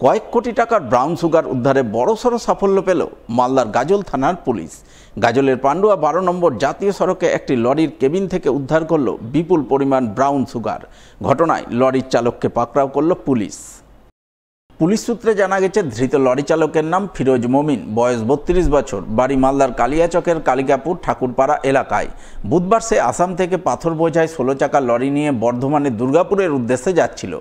কয়েক কোটি টাকার ব্রাউন সুগার উদ্ধারে বড়সড় সাফল্য পেল মালদার গাজল থানার পুলিশ। গাজলের পান্ডুয়া 12 নম্বর জাতীয় সড়কে একটি লরির কেবিন থেকে উদ্ধার করল বিপুল পরিমাণ ব্রাউন সুগার। ঘটনায় লরির চালককে পাকড়াও করল পুলিশ। পুলিশ সূত্রে জানা গেছে, ধৃত লরি চালকের নাম ফিরোজ মমিন, বয়স 32 বছর, বাড়ি মালদার কালিয়াচকের কালিকাপুর ঠাকুরপাড়া এলাকায়। বুধবার সে আসাম থেকে পাথর বোঝাই 16 চাকা লরি নিয়ে বর্ধমানের দুর্গাপুরের উদ্দেশ্যে যাচ্ছিল।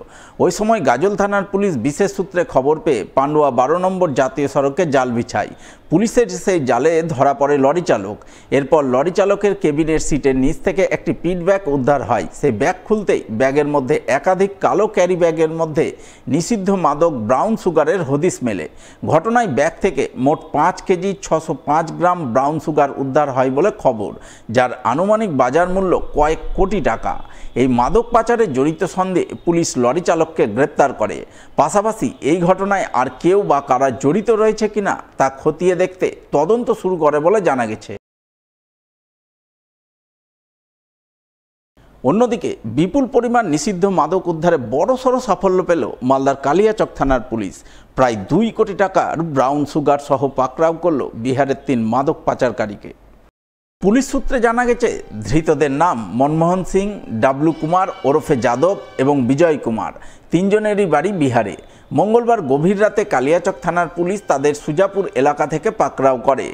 ওই সময় গাজল থানার পুলিশ বিশেষ সূত্রে খবর পেয়ে পান্ডুয়া 12 নম্বর জাতীয় সড়কে জাল বিছায়। পুলিশের সেই জালে ধরা পড়ে লরি চালক। এরপর লরি চালকের কেবিনের সিটের নিচ থেকে একটি পিট ব্যাগ উদ্ধার হয়। সেই ব্যাগ খুলতেই ব্যাগের মধ্যে একাধিক কালো ক্যারি ব্যাগের মধ্যে নিষিদ্ধ মাদক ব্রাউন সুগারের হদিশ মেলে। ঘটনায় ব্যাগ থেকে মোট 5 কেজি 605 গ্রাম ব্রাউন সুগার উদ্ধার হয় বলে খবর, যার আনুমানিক বাজার মূল্য কয়েক কোটি টাকা। এই মাদক পাচারে জড়িত সন্দেহে পুলিশ লরি চালককে গ্রেপ্তার করে। পাশাপাশি এই ঘটনায় আর কেউ বা কারা জড়িত রয়েছে কিনা তা খতিয়ে দেখতে তদন্ত শুরু করে বলে জানা গেছে। অন্যদিকে বিপুল পরিমাণ নিষিদ্ধ মাদক উদ্ধারে বড়সড় সাফল্য পেল মালদার কালিয়াচক থানার পুলিশ। প্রায় 2 কোটি টাকার ব্রাউন সুগার সহ পাকড়াও করল বিহারের 3 মাদক পাচারকারীকে। পুলিশ সূত্রে জানা গেছে, ধৃতদের নাম মনমোহন সিং, ডাবলু কুমার ওরফে যাদব এবং বিজয় কুমার। 3 জনেরই বাড়ি বিহারে। মঙ্গলবার গভীর রাতে কালিয়াচক থানার পুলিশ তাদের সুজাপুর এলাকা থেকে পাকড়াও করে।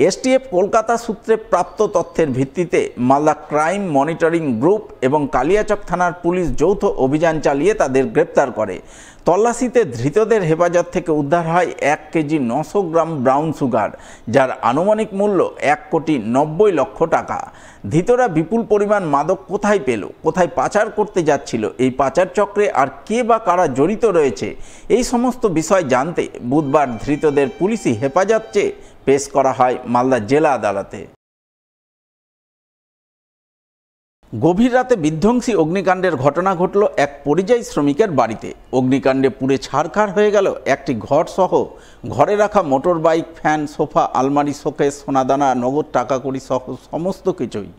এসটিএফ কলকাতা সূত্রে প্রাপ্ত তথ্যের ভিত্তিতে মালদা ক্রাইম মনিটরিং গ্রুপ এবং কালিয়াচক থানার পুলিশ যৌথ অভিযান চালিয়ে তাদের গ্রেপ্তার করে। তল্লাশিতে ধৃতদের হেফাজত থেকে উদ্ধার হয় 1 কেজি 900 গ্রাম ব্রাউন সুগার, যার আনুমানিক মূল্য 1 কোটি 90 লক্ষ টাকা। ধৃতরা বিপুল পরিমাণ মাদক কোথায় পেল, কোথায় পাচার করতে যাচ্ছিল, এই পাচার চক্রে আর কে বা কারা জড়িত রয়েছে, এই সমস্ত বিষয় জানতে বুধবার ধৃতদের পুলিশি হেফাজত চেয়ে পেশ করা হয় মালদা জেলা আদালতে। গভীর রাতে বিধ্বংসী অগ্নিকাণ্ডের ঘটনা ঘটল এক পরিযায়ী শ্রমিকের বাড়িতে। অগ্নিকাণ্ডে পুড়ে ছারখার হয়ে গেল একটি ঘর সহ ঘরে রাখা মোটর বাইক, ফ্যান, সোফা, আলমারি, শোকেস, সোনাদানা, নগদ টাকা কড়ি সহ সমস্ত কিছুই।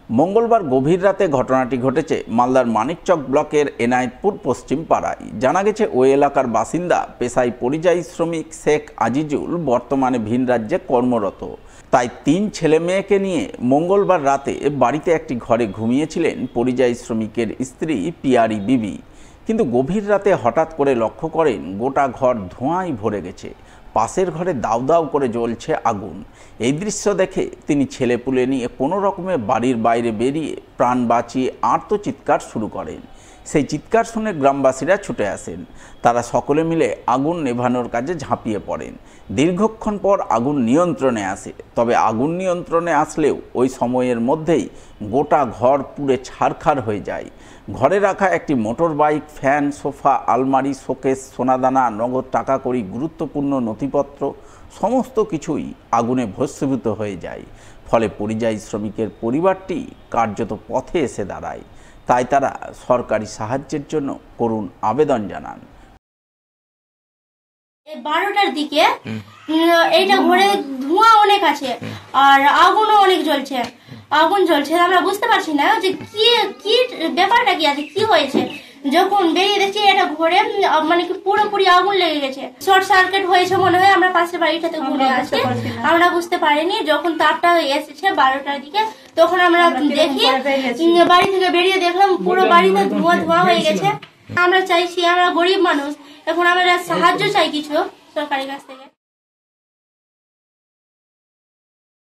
মঙ্গলবার গভীর রাতে ঘটনাটি ঘটেছে মালদার মানিকচক ব্লকের এনায়েতপুর পশ্চিম পাড়ায়। জানা গেছে, ওই এলাকার বাসিন্দা পেশায় পরিযায়ী শ্রমিক শেখ আজিজুল বর্তমানে ভিন রাজ্যে কর্মরত। তাই 3 ছেলে মেয়েকে নিয়ে মঙ্গলবার রাতে বাড়িতে একটি ঘরে ঘুমিয়েছিলেন পরিযায়ী শ্রমিকের স্ত্রী পিয়ারি বিবি। কিন্তু গভীর রাতে হঠাৎ করে লক্ষ্য করেন গোটা ঘর ধোঁয়ায় ভরে গেছে। পাশের ঘরে দাউ দাউ করে জ্বলছে আগুন। এই দৃশ্য দেখে তিনি ছেলেপুলে নিয়ে কোনো রকমে বাড়ির বাইরে বেরিয়ে প্রাণ বাঁচিয়ে আর্তচিৎকার শুরু করেন। সেই চিৎকার শুনে গ্রামবাসীরা ছুটে আসেন। তারা সকলে মিলে আগুন নেভানোর কাজে ঝাঁপিয়ে পড়েন। দীর্ঘক্ষণ পর আগুন নিয়ন্ত্রণে আসে। তবে আগুন নিয়ন্ত্রণে আসলেও ওই সময়ের মধ্যেই গোটা ঘর পুড়ে ছারখার হয়ে যায়। ঘরে রাখা একটি মোটর বাইক, ফ্যান, সোফা, আলমারি, শোকেস, সোনাদানা, নগদ টাকা কড়ি, গুরুত্বপূর্ণ নথিপত্র সমস্ত কিছুই আগুনে ভস্মীভূত হয়ে যায়। ফলে পরিযায়ী শ্রমিকের পরিবারটি কার্যত পথে এসে দাঁড়ায়। তাই তারা সরকারি সাহায্যের জন্য করুণ আবেদন জানান। 12টার দিকে এইটা ঘরে ধোঁয়া অনেক আছে আর আগুনও অনেক জ্বলছে। আগুন জ্বলছে, আমরা বুঝতে পারছি না যে কি ব্যাপারটা কি আছে, কি হয়েছে। যখন বেরিয়ে দেখছি এটা ঘরে মানে কি পুরোপুরি আগুন লেগে গেছে। শর্ট সার্কিট হয়েছে মনে হয়। আমরা পাশের বাড়িটাতে ঘুরে আসছি, আমরা বুঝতে পারিনি। যখন তারটা এসেছে 12টার দিকে, তখন আমরা দেখি বাড়ি থেকে বেরিয়ে দেখলাম পুরো বাড়িতে ধোঁয়া ধোঁয়া হয়ে গেছে। আমরা চাইছি, আমরা গরিব মানুষ, এখন আমরা সাহায্য চাই কিছু সরকারের কাছ থেকে।